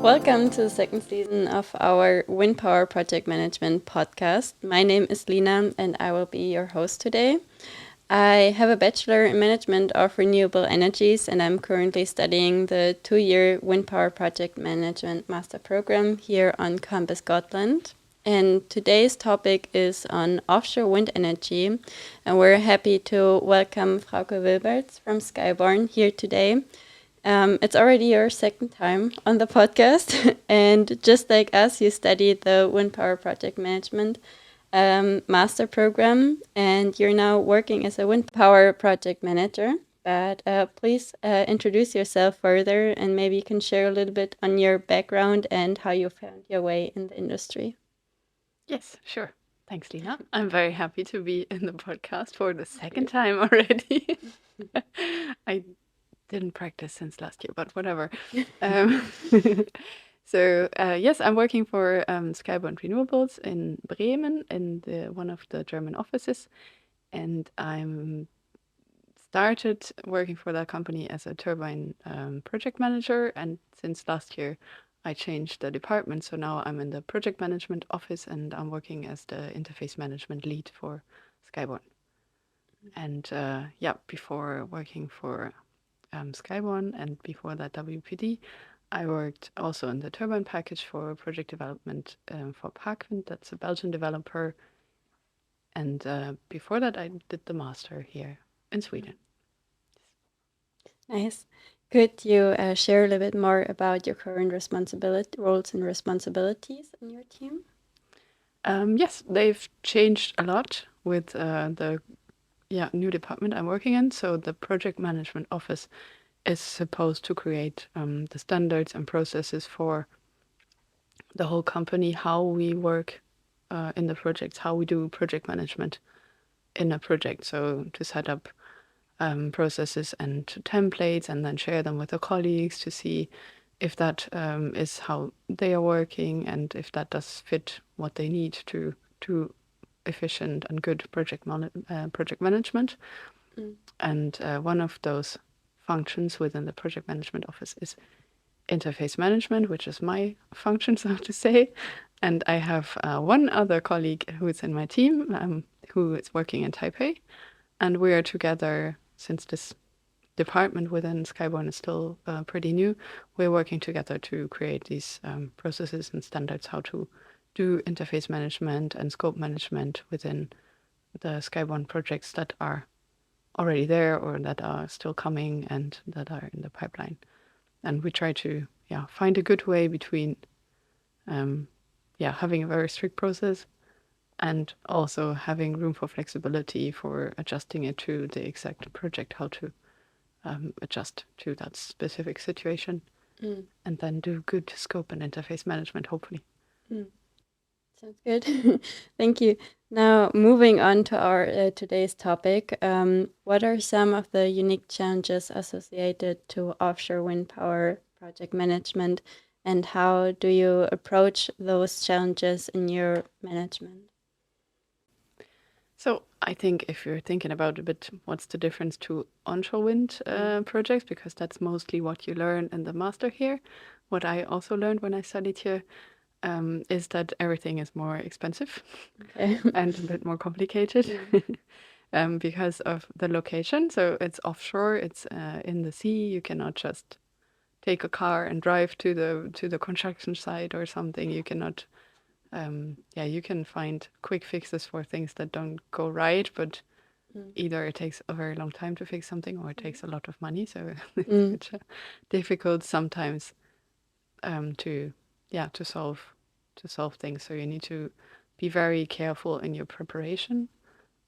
Welcome to the second season of our Wind Power Project Management podcast. My name is Lina and I will be your host today. I have a Bachelor in Management of Renewable Energies and I'm currently studying the 2-year Wind Power Project Management Master Program here on Campus Scotland. And today's topic is on offshore wind energy, and we're happy to welcome Frauke Wilberts from Skyborn here today. It's already your second time on the podcast, and just like us, you studied the Wind Power Project Management Master Program, and you're now working as a Wind Power Project Manager. But please introduce yourself further, and maybe you can share a little bit on your background and how you found your way in the industry. Yes, sure. Thanks, Lina. I'm very happy to be in the podcast for the second time already. I didn't practice since last year, but whatever. Yes, I'm working for Skyborn Renewables in Bremen in one of the German offices, and I'm started working for that company as a turbine project manager, and since last year I changed the department, so now I'm in the project management office and I'm working as the interface management lead for Skyborn. And before working for Skyborn and before that WPD, I worked also in the turbine package for project development for Parkwind. That's a Belgian developer. And before that, I did the master here in Sweden. Nice. Could you share a little bit more about your current roles and responsibilities in your team? Yes, they've changed a lot with the new department I'm working in. So the project management office is supposed to create the standards and processes for the whole company, how we work in the projects, how we do project management in a project. So to set up processes and templates and then share them with the colleagues to see if that is how they are working and if that does fit what they need to do efficient and good project management. And one of those functions within the project management office is interface management, which is my function, so to say. And I have one other colleague who is in my team who is working in Taipei. And we are together, since this department within Skyborn is still pretty new, we're working together to create these processes and standards, how to do interface management and scope management within the Skyborn projects that are already there or that are still coming and that are in the pipeline. And we try to find a good way between having a very strict process and also having room for flexibility for adjusting it to the exact project, how to adjust to that specific situation, and then do good scope and interface management, hopefully. Sounds good. Thank you. Now, moving on to our today's topic, what are some of the unique challenges associated to offshore wind power project management, and how do you approach those challenges in your management? So I think if you're thinking about a bit what's the difference to onshore wind projects, because that's mostly what you learn in the master here, what I also learned when I studied here, is that everything is more expensive and a bit more complicated because of the location. So it's offshore, it's in the sea. You cannot just take a car and drive to the construction site or something. You cannot. You can find quick fixes for things that don't go right, but either it takes a very long time to fix something or it takes a lot of money. So it's difficult sometimes to solve things. So you need to be very careful in your preparation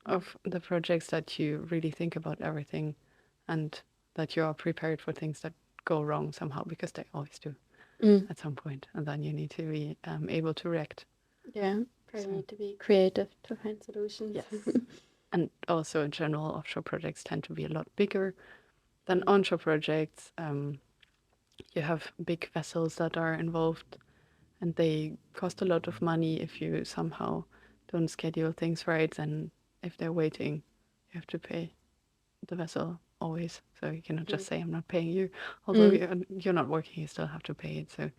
of the projects, that you really think about everything and that you are prepared for things that go wrong somehow, because they always do at some point, and then you need to be able to react. Yeah, probably need to be creative to find solutions. Yes. And also in general, offshore projects tend to be a lot bigger than onshore projects. You have big vessels that are involved and they cost a lot of money if you somehow don't schedule things right. And if they're waiting, you have to pay the vessel always. So you cannot just say, I'm not paying you. Although you're not working, you still have to pay it. So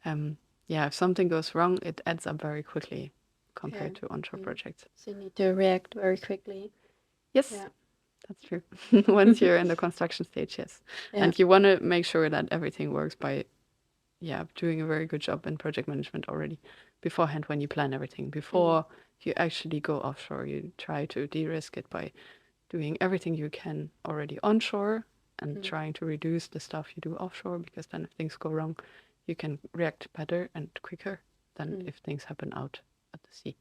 if something goes wrong, it adds up very quickly compared to onshore projects. So you need to react very quickly. Yes, Yeah. that's true. Once you're in the construction stage, yes. Yeah. And you want to make sure that everything works by doing a very good job in project management already beforehand when you plan everything. Before you actually go offshore, you try to de-risk it by doing everything you can already onshore and trying to reduce the stuff you do offshore, because then if things go wrong, you can react better and quicker than if things happen out at the sea.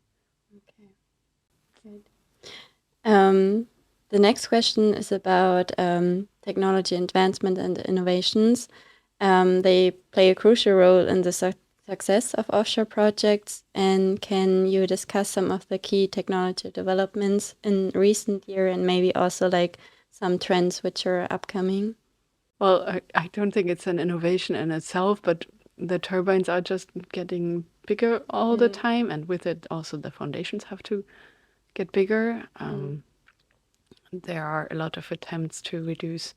Okay, good. The next question is about technology advancement and innovations. They play a crucial role in the success of offshore projects. And can you discuss some of the key technology developments in recent year and maybe also like some trends which are upcoming? Well, I don't think it's an innovation in itself, but the turbines are just getting bigger all the time, and with it also the foundations have to get bigger. There are a lot of attempts to reduce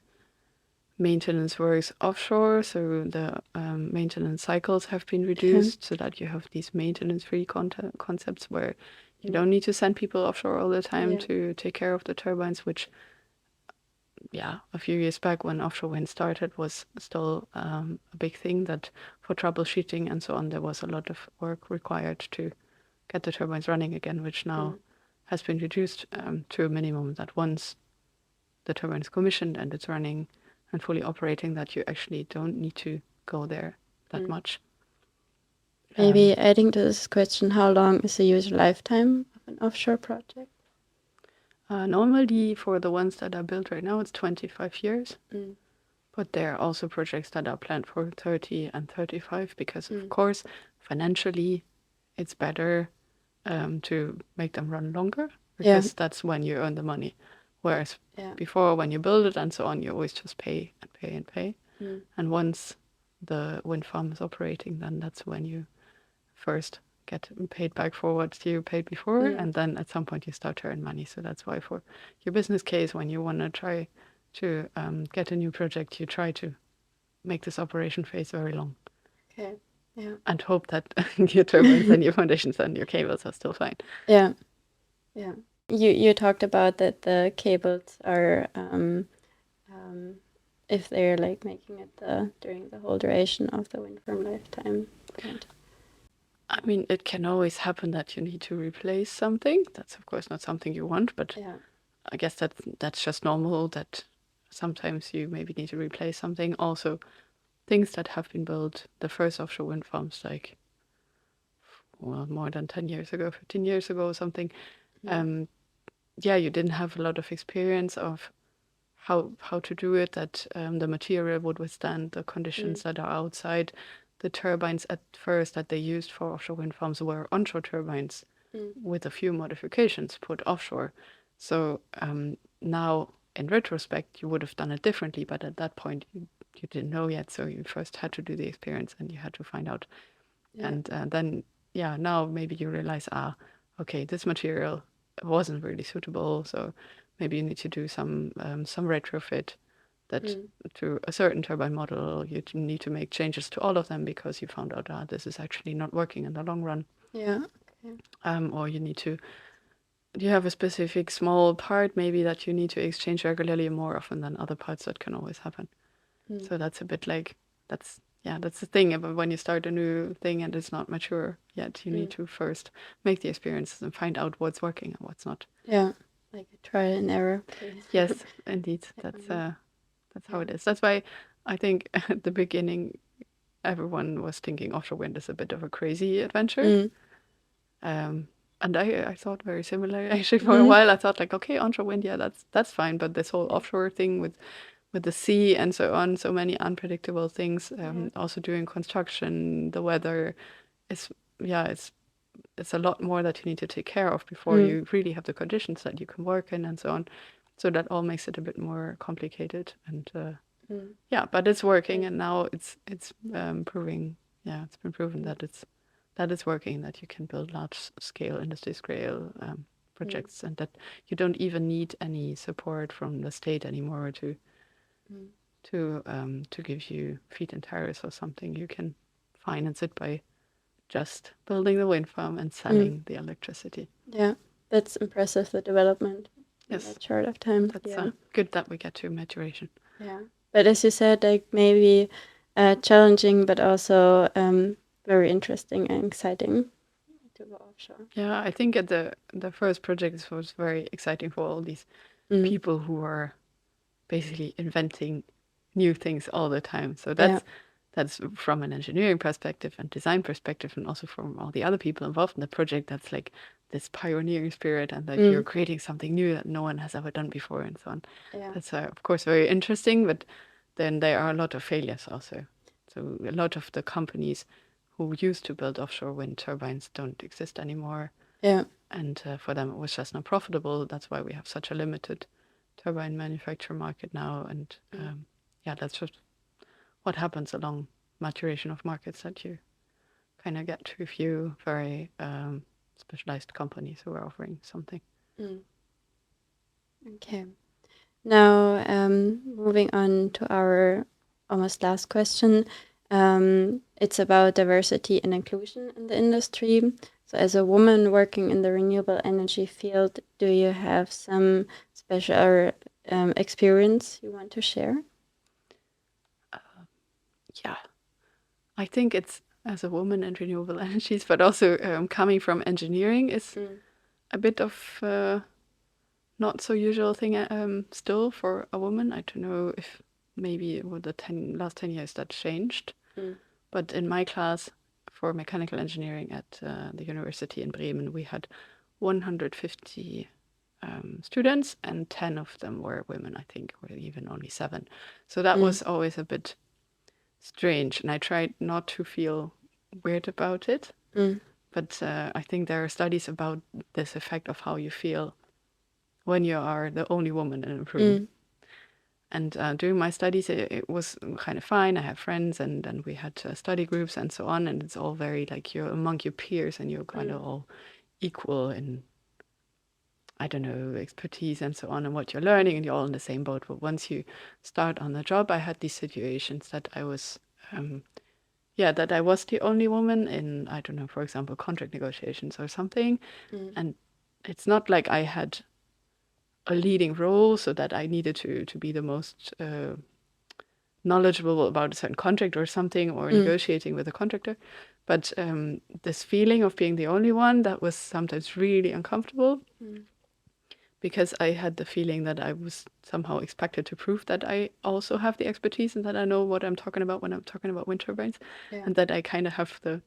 maintenance works offshore, so the maintenance cycles have been reduced so that you have these maintenance-free concepts where you don't need to send people offshore all the time to take care of the turbines, which a few years back when offshore wind started was still a big thing, that for troubleshooting and so on, there was a lot of work required to get the turbines running again, which now has been reduced to a minimum, that once the turbine is commissioned and it's running and fully operating, that you actually don't need to go there that much. Maybe adding to this question, how long is the usual lifetime of an offshore project? Normally, for the ones that are built right now, it's 25 years. But there are also projects that are planned for 30 and 35 because, of course, financially, it's better to make them run longer, because that's when you earn the money. Whereas before, when you build it and so on, you always just pay and pay and pay. And once the wind farm is operating, then that's when you first get paid back for what you paid before, and then at some point you start to earn money. So that's why for your business case, when you want to try to get a new project, you try to make this operation phase very long. Okay. Yeah. And hope that your turbines and your foundations and your cables are still fine. Yeah. Yeah. You talked about that the cables are if they're like making it during the whole duration of the wind farm lifetime. Right. I mean, it can always happen that you need to replace something. That's of course not something you want, but I guess that's just normal, that sometimes you maybe need to replace something. Also, things that have been built, the first offshore wind farms, like, well, more than 10 years ago, 15 years ago or something, you didn't have a lot of experience of how to do it, that the material would withstand the conditions that are outside. The turbines at first that they used for offshore wind farms were onshore turbines with a few modifications put offshore. So now, in retrospect, you would have done it differently, but at that point, you didn't know yet. So you first had to do the experience and you had to find out. And then, now maybe you realize, okay, this material wasn't really suitable. So maybe you need to do some retrofit that to a certain turbine model, you need to make changes to all of them because you found out this is actually not working in the long run. Yeah. Okay. Or you have a specific small part maybe that you need to exchange regularly more often than other parts. That can always happen. So that's a bit like, that's the thing about when you start a new thing and it's not mature yet. You need to first make the experiences and find out what's working and what's not. Yeah, like a trial and error. Yes, indeed. That's how it is. That's why I think at the beginning everyone was thinking offshore wind is a bit of a crazy adventure. And I thought very similar actually for a while. I thought like, okay, onshore wind, that's fine, but this whole offshore thing with the sea and so on, so many unpredictable things. Also during construction, the weather is it's a lot more that you need to take care of before you really have the conditions that you can work in and so on. So that all makes it a bit more complicated. And but it's working, and now it's proving. Yeah, it's been proven that it's working. That you can build large scale industry scale projects, and that you don't even need any support from the state anymore to give you feed-in tariffs or something. You can finance it by just building the wind farm and selling the electricity. Yeah, that's impressive, the development in Yes, that short of time. that's good that we get to maturation. Yeah, but as you said, like maybe challenging, but also very interesting and exciting to go offshore. Yeah, I think at the first project was very exciting for all these people who are basically inventing new things all the time. So that's from an engineering perspective and design perspective, and also from all the other people involved in the project. That's like this pioneering spirit, and like you're creating something new that no one has ever done before, and so on. Yeah. That's of course very interesting, but then there are a lot of failures also. So a lot of the companies who used to build offshore wind turbines don't exist anymore. Yeah. And for them it was just not profitable. That's why we have such a limited turbine manufacturer market now. And that's just what happens along maturation of markets, that you kind of get to a few very specialized companies who are offering something. Okay. Now, moving on to our almost last question. It's about diversity and inclusion in the industry. So, as a woman working in the renewable energy field, do you have some special experience you want to share? Yeah, I think it's, as a woman in renewable energies, but also coming from engineering is a bit of not so usual thing still for a woman. I don't know if maybe with the last 10 years that changed. But in my class for mechanical engineering at the university in Bremen, we had 150 students, and 10 of them were women, I think, or even only 7. So that was always a bit strange, and I tried not to feel weird about it. But I think there are studies about this effect of how you feel when you are the only woman in a room. And during my studies, it was kind of fine. I have friends, and we had study groups and so on. And it's all very like you're among your peers, and you're kind of all equal in, I don't know, expertise and so on, and what you're learning, and you're all in the same boat. But once you start on the job, I had these situations that I was, that I was the only woman in, I don't know, for example, contract negotiations or something. And it's not like I had a leading role, so that I needed to be the most knowledgeable about a certain contract or something, or negotiating with a contractor. But this feeling of being the only one, that was sometimes really uncomfortable, because I had the feeling that I was somehow expected to prove that I also have the expertise and that I know what I'm talking about when I'm talking about wind turbines, and that I kind of have the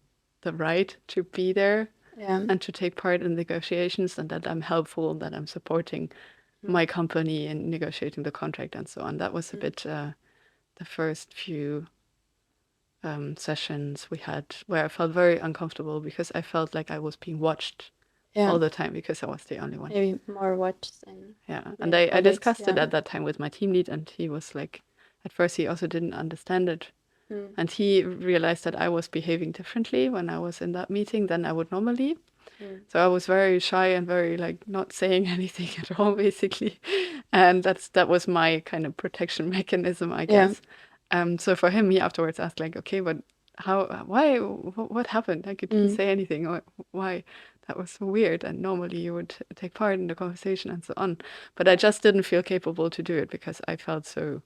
right to be there and to take part in negotiations, and that I'm helpful, that I'm supporting my company in negotiating the contract and so on. That was a bit the first few sessions we had where I felt very uncomfortable, because I felt like I was being watched all the time, because I was the only one. Maybe more watched than and I discussed it at that time with my team lead, and he was like, at first he also didn't understand it. And he realized that I was behaving differently when I was in that meeting than I would normally. So I was very shy and very like not saying anything at all, basically. And that was my kind of protection mechanism, I guess. So for him, he afterwards asked like, okay, but why, what happened? Like, you didn't say anything. Or why? That was so weird. And normally you would take part in the conversation and so on. But I just didn't feel capable to do it, because I felt so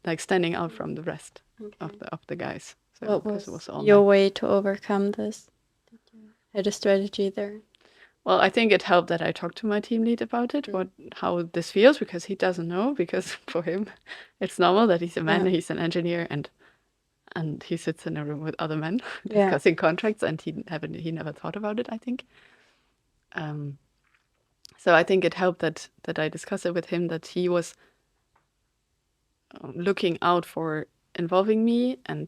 like standing out from the rest of the guys. So what was your way to overcome this? Did you had a strategy there? Well, I think it helped that I talked to my team lead about it, how this feels, because he doesn't know, because for him it's normal that he's a man, he's an engineer, and he sits in a room with other men discussing contracts, and he never thought about it, I think. So I think it helped that I discussed it with him, that he was looking out for involving me and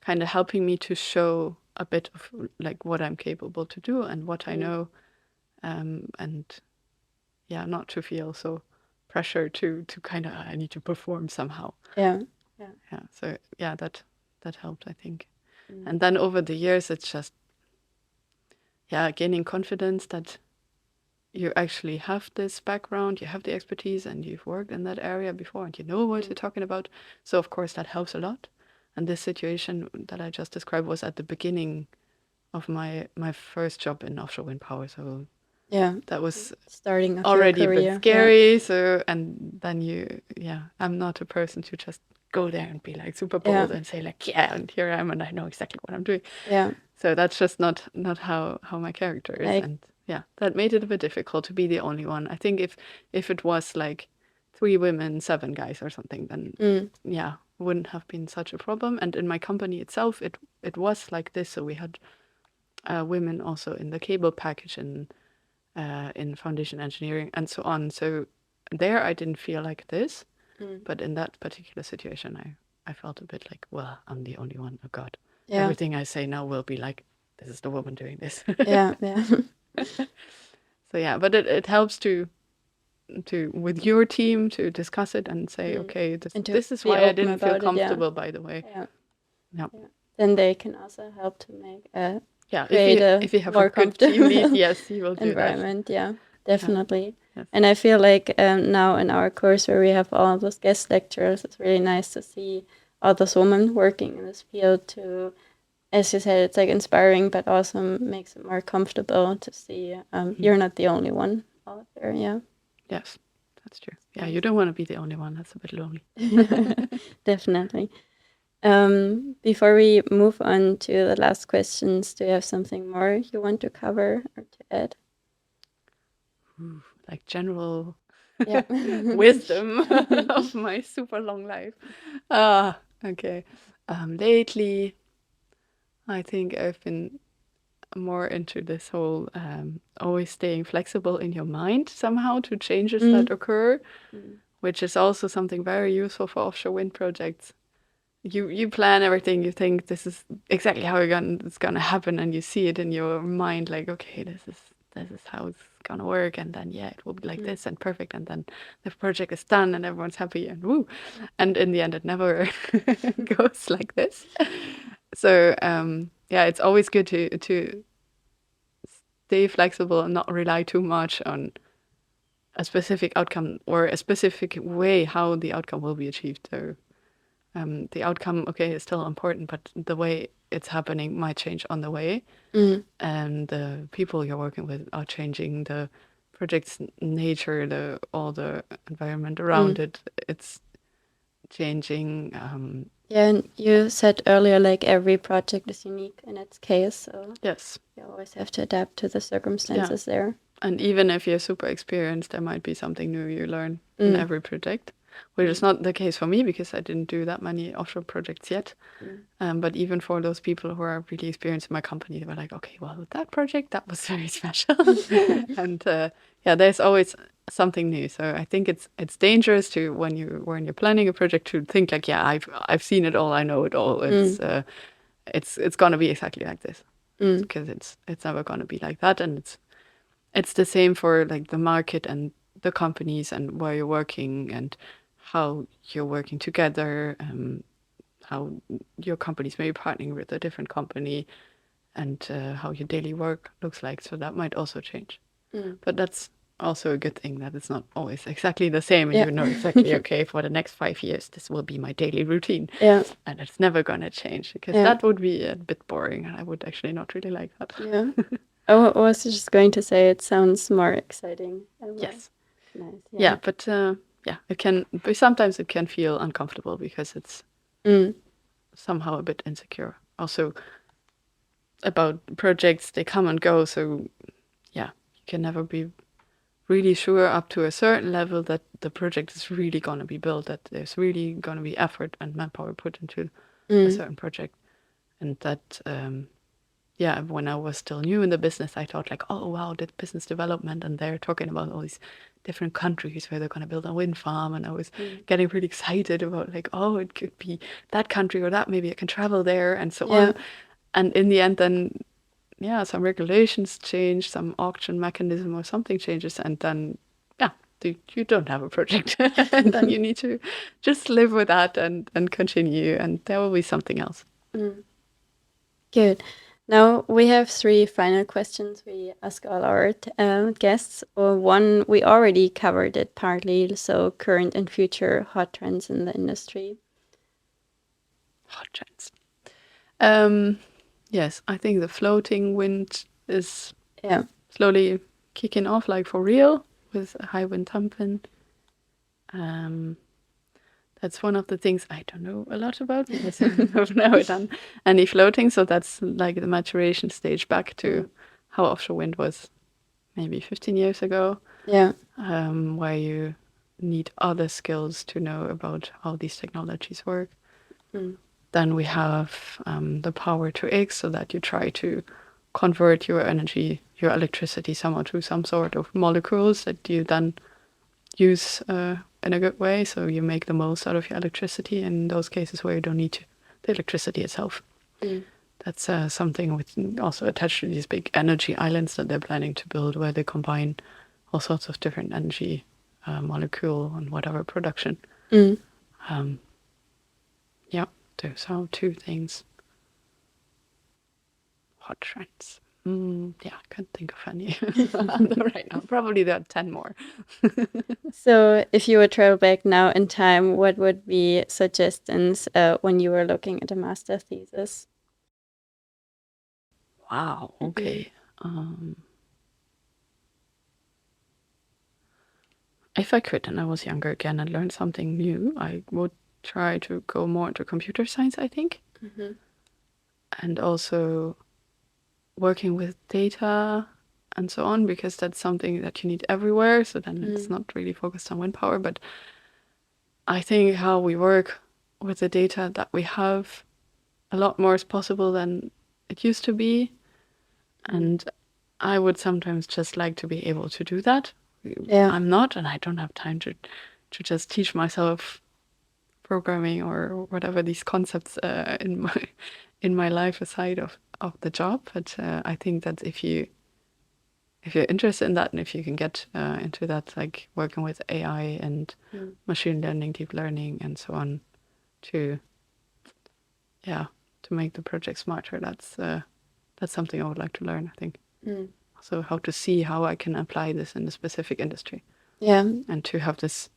kind of helping me to show a bit of like what I'm capable to do and what I know, and not to feel so pressured to kind of I need to perform somehow. So that helped, I think. And then over the years, it's just gaining confidence that you actually have this background, you have the expertise, and you've worked in that area before, and you know what you're talking about. So of course that helps a lot. And this situation that I just described was at the beginning of my first job in offshore wind power. So Yeah. that was Starting of your already a bit career. scary. So, and then I'm not a person to just go there and be like super bold and say like, yeah, and here I am and I know exactly what I'm doing. Yeah. So that's just not how my character is. And yeah, that made it a bit difficult to be the only one. I think if it was like 3 women, 7 guys or something, then yeah, wouldn't have been such a problem. And in my company itself, it was like this. So we had women also in the cable package and in foundation engineering and so on. So there I didn't feel like this, but in that particular situation, I felt a bit like, well, I'm the only one. Oh God, everything I say now will be like, this is the woman doing this. Yeah. So yeah, but it helps to with your team to discuss it and say, okay, this is why I didn't feel comfortable. By the way, yeah. Then they can also help to make create if you have a good team lead, yes, he will do environment. that. Yeah, definitely. Yes. And I feel like now in our course where we have all those guest lecturers, it's really nice to see all those women working in this field to, as you said, it's like inspiring, but also makes it more comfortable to see you're not the only one out there. Yeah. Yes, that's true. Yeah, you don't want to be the only one. That's a bit lonely. Definitely. Before we move on to the last questions, do you have something more you want to cover or to add? Like general wisdom of my super long life. Okay. Lately, I think I've been more into this whole always staying flexible in your mind somehow to changes that occur, which is also something very useful for offshore wind projects. You plan everything, you think this is exactly how it's gonna happen, and you see it in your mind like, okay, this is how it's gonna work, and then it will be like this and perfect, and then the project is done and everyone's happy and woo. And in the end it never goes like this. So it's always good to stay flexible and not rely too much on a specific outcome or a specific way how the outcome will be achieved. So the outcome, is still important, but the way it's happening might change on the way. And the people you're working with are changing, the project's nature, all the environment around it, it's changing. And you said earlier, like every project is unique in its case, so yes, you always have to adapt to the circumstances there. And even if you're super experienced, there might be something new you learn in every project, which is not the case for me because I didn't do that many offshore projects yet. But even for those people who are really experienced in my company, they were like, okay, well, with that project, that was very special. And there's always something new. So I think it's dangerous to when you're planning a project to think like, I've seen it all, I know it all. It's gonna be exactly like this because it's never gonna be like that, and it's the same for like the market and the companies and where you're working and how you're working together, how your companies may be partnering with a different company, and how your daily work looks like. So that might also change. But that's also a good thing that it's not always exactly the same, and you know exactly, okay, for the next 5 years, this will be my daily routine. And it's never going to change because that would be a bit boring, and I would actually not really like that. I was just going to say it sounds more exciting. Yes. Nice. But it can, but sometimes it can feel uncomfortable because it's somehow a bit insecure. Also, about projects, they come and go, so you can never be really sure up to a certain level that the project is really going to be built, that there's really going to be effort and manpower put into a certain project. And that, when I was still new in the business, I thought like, oh, wow, that's business development. And they're talking about all these different countries where they're going to build a wind farm. And I was getting really excited about like, oh, it could be that country or that, maybe I can travel there and so on. And in the end, then, some regulations change, some auction mechanism or something changes. And then, you don't have a project. And then you need to just live with that and continue. And there will be something else. Good. Now we have 3 final questions we ask all our guests. One, we already covered it partly, so current and future hot trends in the industry. Hot trends. Yes, I think the floating wind is slowly kicking off, like for real, with high wind turbine. That's one of the things I don't know a lot about because I've never done any floating. So that's like the maturation stage back to how offshore wind was maybe 15 years ago. Yeah. Where you need other skills to know about how these technologies work. Then we have the power to X, so that you try to convert your energy, your electricity, somehow to some sort of molecules that you then use in a good way. So you make the most out of your electricity in those cases where you don't need the electricity itself. That's something with also attached to these big energy islands that they're planning to build, where they combine all sorts of different energy molecule and whatever production. Yeah, those are two things. Hot trends. Yeah, I can't think of any right now. Probably there are 10 more. So if you would travel back now in time, what would be suggestions when you were looking at a master thesis? Wow, okay. If I could, and I was younger again and learned something new, I would try to go more into computer science, I think. And also working with data and so on, because that's something that you need everywhere. So then it's not really focused on wind power. But I think how we work with the data that we have, a lot more is possible than it used to be. And I would sometimes just like to be able to do that. I'm not, and I don't have time to just teach myself programming or whatever these concepts in my life aside of the job. But I think that if you're interested in that, and if you can get into that, like working with AI and machine learning, deep learning, and so on, to make the project smarter, that's something I would like to learn, I think. So how to see how I can apply this in a specific industry. And to have this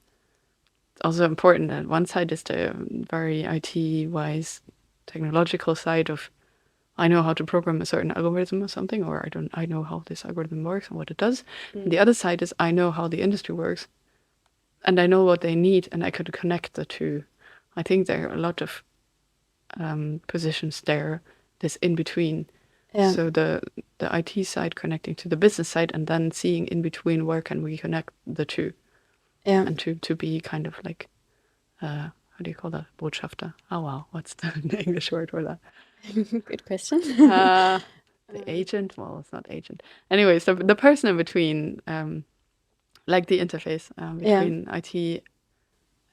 also important. And one side is the very IT-wise technological side of, I know how to program a certain algorithm or something, or I know how this algorithm works and what it does. And the other side is I know how the industry works and I know what they need, and I could connect the two. I think there are a lot of positions there, this in between. So the IT side connecting to the business side, and then seeing in between where can we connect the two. And to be kind of like, how do you call that? Botschafter. Oh wow, what's the English word for that? Good question. The agent? Well, it's not agent. Anyway, so the person in between, like the interface between IT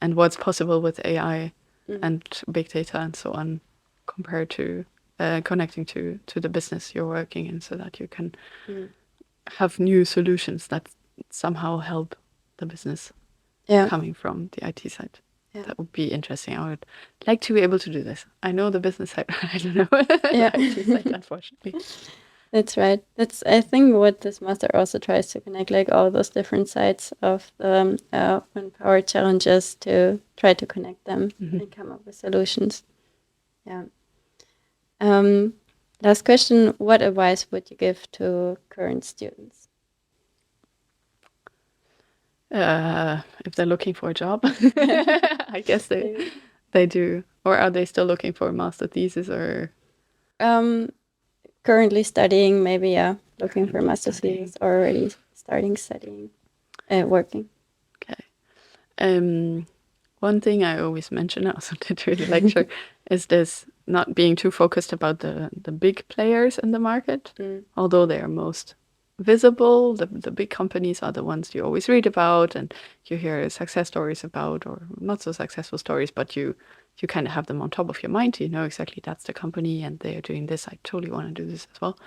and what's possible with AI and big data and so on, compared to connecting to the business you're working in, so that you can have new solutions that somehow help the business coming from the IT side. That would be interesting. I would like to be able to do this. I know the business side, I don't know the IT side, unfortunately. That's right. That's, I think, what this master also tries to connect, like all those different sides of the wind power challenges, to try to connect them and come up with solutions. Last question: what advice would you give to current students? If they're looking for a job, I guess they do. Or are they still looking for a master thesis, or? Currently studying, maybe, looking for a master's thesis, or already starting studying, working. Okay. One thing I always mention, I also did during the lecture, is this not being too focused about the big players in the market, although they are most visible. The big companies are the ones you always read about and you hear success stories about, or not so successful stories, but you kind of have them on top of your mind. You know exactly that's the company and they're doing this. I totally want to do this as well.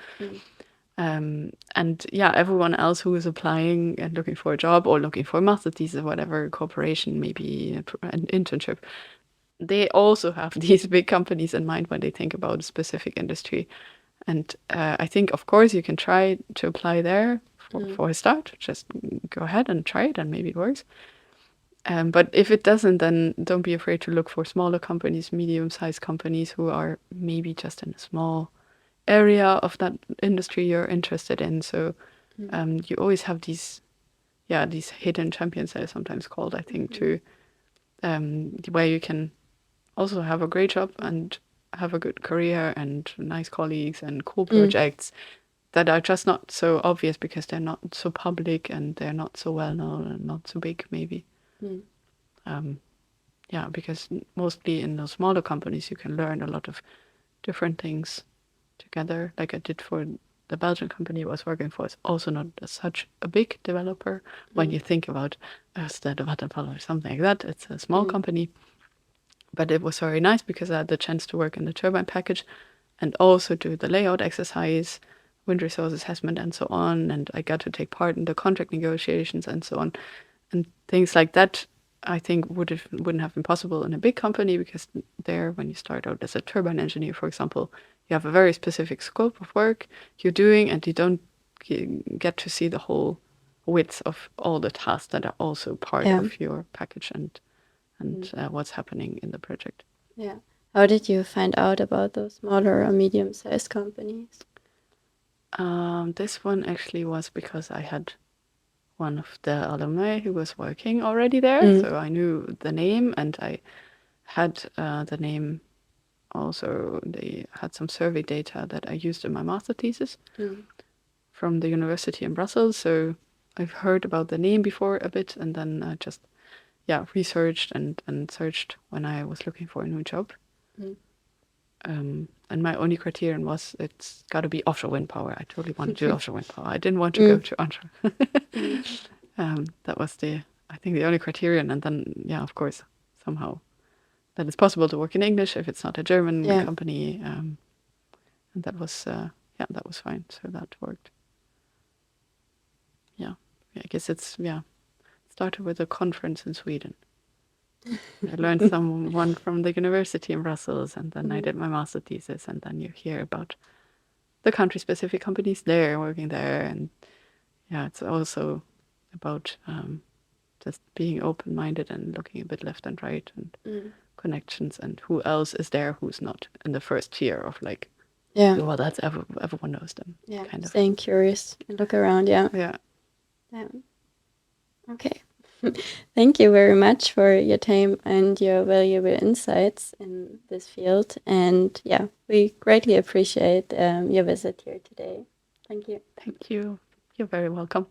And everyone else who is applying and looking for a job or looking for a master thesis or whatever, corporation, maybe an internship, they also have these big companies in mind when they think about a specific industry. And I think, of course, you can try to apply there for a start. Just go ahead and try it, and maybe it works. But if it doesn't, then don't be afraid to look for smaller companies, medium-sized companies who are maybe just in a small area of that industry you're interested in. So you always have these hidden champions, they're sometimes called, I think, to where you can also have a great job and have a good career and nice colleagues and cool projects that are just not so obvious because they're not so public and they're not so well known and not so big, maybe. Because mostly in those smaller companies you can learn a lot of different things together, like I did for the Belgian company I was working for. It's also not such a big developer when you think about Ørsted or Vattenfall or something like that. It's a small company, but it was very nice because I had the chance to work in the turbine package and also do the layout exercise, wind resource assessment and so on, and I got to take part in the contract negotiations and so on, and things like that. I think wouldn't have been possible in a big company because there, when you start out as a turbine engineer, for example, you have a very specific scope of work you're doing, and you don't get to see the whole width of all the tasks that are also part of your package and what's happening in the project. Yeah. How did you find out about those smaller or medium-sized companies? This one actually was because I had one of the alumni who was working already there, so I knew the name, and I had the name. Also, they had some survey data that I used in my master thesis from the university in Brussels. So I've heard about the name before a bit, and then I just researched and searched when I was looking for a new job. And my only criterion was it's got to be offshore wind power. I totally want to do offshore wind power. I didn't want to go to onshore. That was I think the only criterion. And then, of course, somehow that it's possible to work in English if it's not a German company. And that was fine. So that worked. I guess it's started with a conference in Sweden. I learned someone from the university in Brussels, and then I did my master thesis, and then you hear about the country-specific companies there, working there, and it's also about just being open-minded and looking a bit left and right, and connections, and who else is there who's not in the first tier of like, well, that's everyone knows them. Kind of staying curious and look around. Yeah. Okay. Thank you very much for your time and your valuable insights in this field. And we greatly appreciate your visit here today. Thank you. Thank you. You're very welcome.